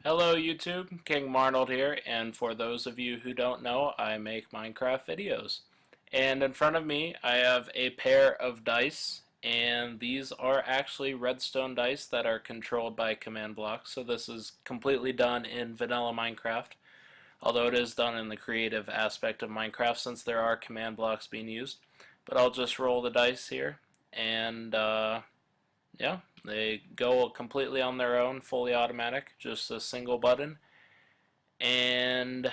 Hello YouTube, King Marnold here, and for those of you who don't know, I make Minecraft videos. And in front of me, I have a pair of dice, and these are actually redstone dice that are controlled by command blocks, so this is completely done in vanilla Minecraft, although it is done in the creative aspect of Minecraft since there are command blocks being used. But I'll just roll the dice here, and yeah, they go completely on their own, fully automatic, just a single button. And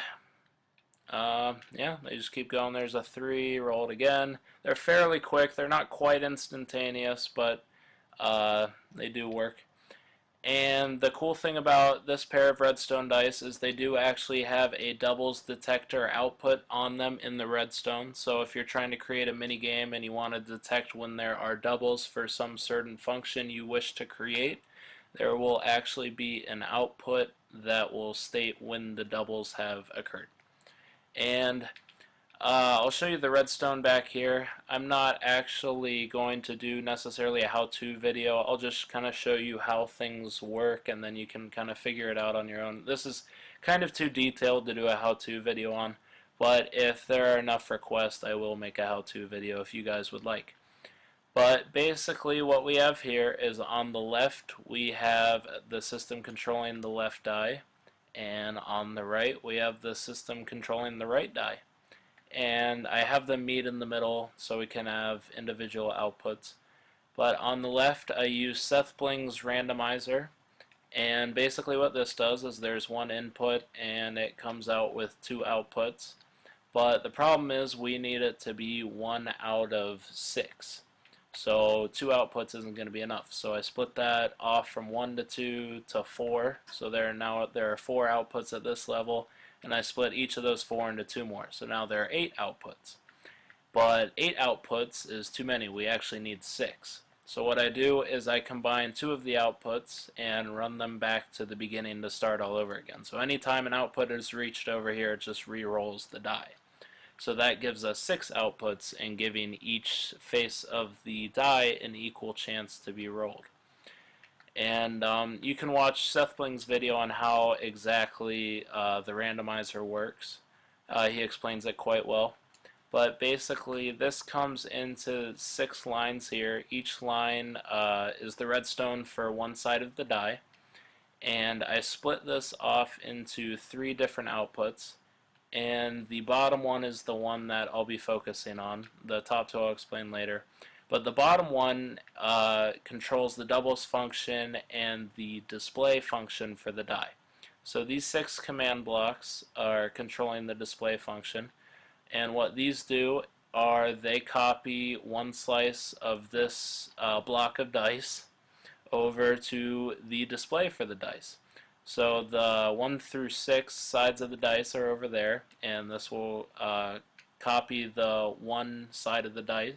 yeah, they just keep going. There's a 3, roll it again. They're fairly quick. They're not quite instantaneous, but they do work. And the cool thing about this pair of redstone dice is they do actually have a doubles detector output on them in the redstone. So if you're trying to create a mini game and you want to detect when there are doubles for some certain function you wish to create, there will actually be an output that will state when the doubles have occurred. And I'll show you the redstone back here. I'm not actually going to do necessarily a how-to video. I'll just kind of show you how things work, and then you can kind of figure it out on your own. This is kind of too detailed to do a how-to video on, but if there are enough requests, I will make a how-to video if you guys would like. But basically what we have here is on the left we have the system controlling the left die, and on the right we have the system controlling the right die. And I have them meet in the middle so we can have individual outputs. But on the left I use Seth Bling's randomizer, and basically what this does is there's one input and it comes out with 2 outputs, but the problem is we need it to be 1 out of 6. So 2 outputs isn't going to be enough. So I split that off from 1 to 2 to 4. So there are 4 outputs at this level, and I split each of those 4 into 2 more. So now there are 8 outputs. But 8 outputs is too many. We actually need 6. So what I do is I combine 2 of the outputs and run them back to the beginning to start all over again. So anytime an output is reached over here, it just re-rolls the die. So that gives us 6 outputs, and giving each face of the die an equal chance to be rolled. And you can watch Seth Bling's video on how exactly the randomizer works. He explains it quite well. But basically this comes into 6 lines here. Each line is the redstone for one side of the die. And I split this off into 3 different outputs. And the bottom one is the one that I'll be focusing on. The top 2 I'll explain later. But the bottom one controls the doubles function and the display function for the die. So these 6 command blocks are controlling the display function, and what these do are they copy one slice of this block of dice over to the display for the dice. So the 1 through 6 sides of the dice are over there, and this will copy the 1 side of the dice,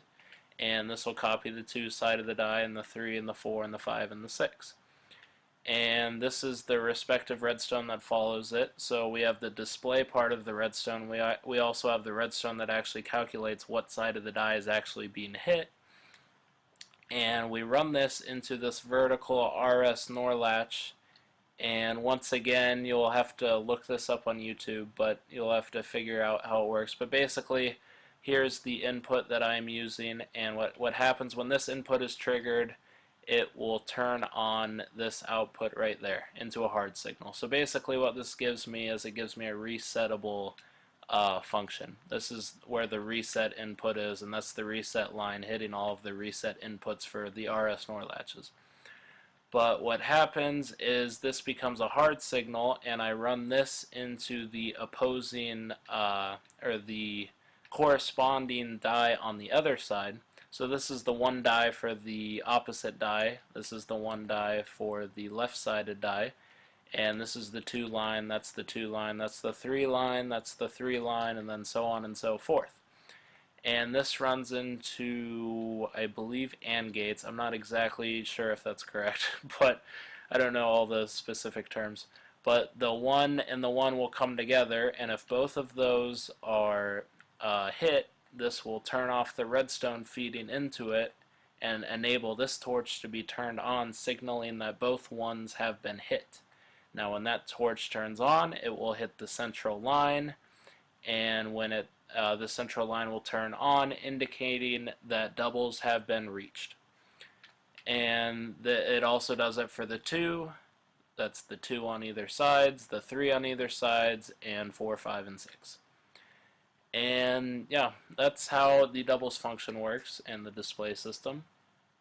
and this will copy the 2 side of the die, and the 3 and the 4 and the 5 and the 6. And this is the respective redstone that follows it. So we have the display part of the redstone. We also have the redstone that actually calculates what side of the die is actually being hit. And we run this into this vertical RS NOR latch. And once again, you'll have to look this up on YouTube, but you'll have to figure out how it works. But basically, here's the input that I'm using, and what happens when this input is triggered, it will turn on this output right there into a hard signal. So basically what this gives me is it gives me a resettable function. This is where the reset input is, and that's the reset line hitting all of the reset inputs for the RS NOR latches. But what happens is this becomes a hard signal, and I run this into the opposing or the corresponding die on the other side. So this is the 1 die for the opposite die, this is the 1 die for the left-sided die, and this is the 2 line, that's the 2 line, that's the 3 line, that's the 3 line, and then so on and so forth. And this runs into, I believe, AND gates. I'm not exactly sure if that's correct, but I don't know all the specific terms. But the 1 and the 1 will come together, and if both of those are hit, this will turn off the redstone feeding into it and enable this torch to be turned on, signaling that both ones have been hit. Now when that torch turns on, it will hit the central line, and when the central line will turn on, indicating that doubles have been reached. And it also does it for the 2. That's the 2 on either sides, the 3 on either sides, and 4, 5, and 6. And yeah, that's how the doubles function works in the display system.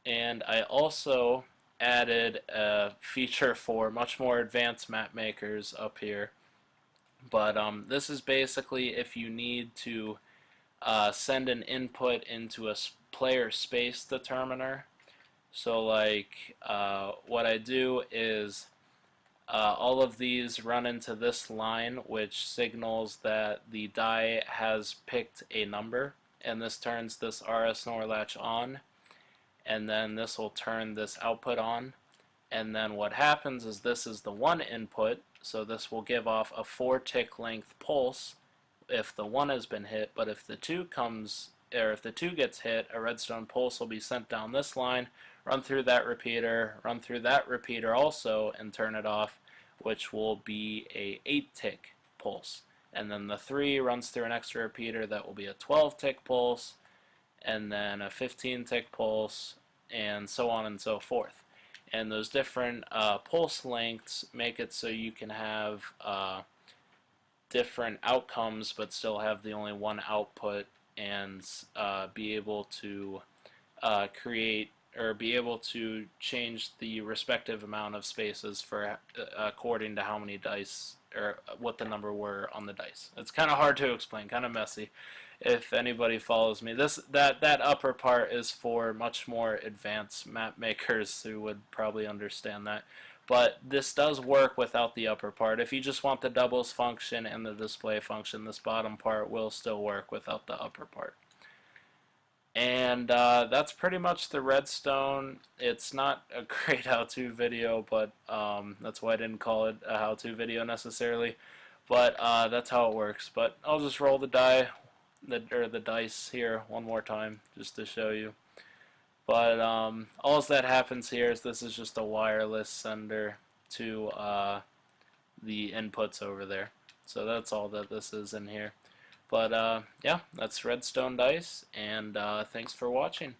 And I also added a feature for much more advanced map makers up here. But this is basically if you need to send an input into a player space determiner. So like what I do is all of these run into this line, which signals that the die has picked a number, and this turns this RS NOR latch on, and then this will turn this output on, and then what happens is this is the 1 input, so this will give off a 4 tick length pulse if the 1 has been hit, but if the 2 comes, or if the 2 gets hit, a redstone pulse will be sent down this line, run through that repeater also, and turn it off, which will be a 8 tick pulse. And then the 3 runs through an extra repeater that will be a 12 tick pulse, and then a 15 tick pulse, and so on and so forth. And those different pulse lengths make it so you can have different outcomes but still have the only one output, and be able to create or be able to change the respective amount of spaces for according to how many dice or what the number were on the dice. It's kind of hard to explain, kind of messy. If anybody follows me, that upper part is for much more advanced map makers who would probably understand that. But this does work without the upper part. If you just want the doubles function and the display function, this bottom part will still work without the upper part. And that's pretty much the redstone. It's not a great how-to video, but that's why I didn't call it a how-to video necessarily. But that's how it works. But I'll just roll the the dice here one more time just to show you. But all that happens here is this is just a wireless sender to the inputs over there. So that's all that this is in here. But yeah, that's Redstone Dice, and thanks for watching.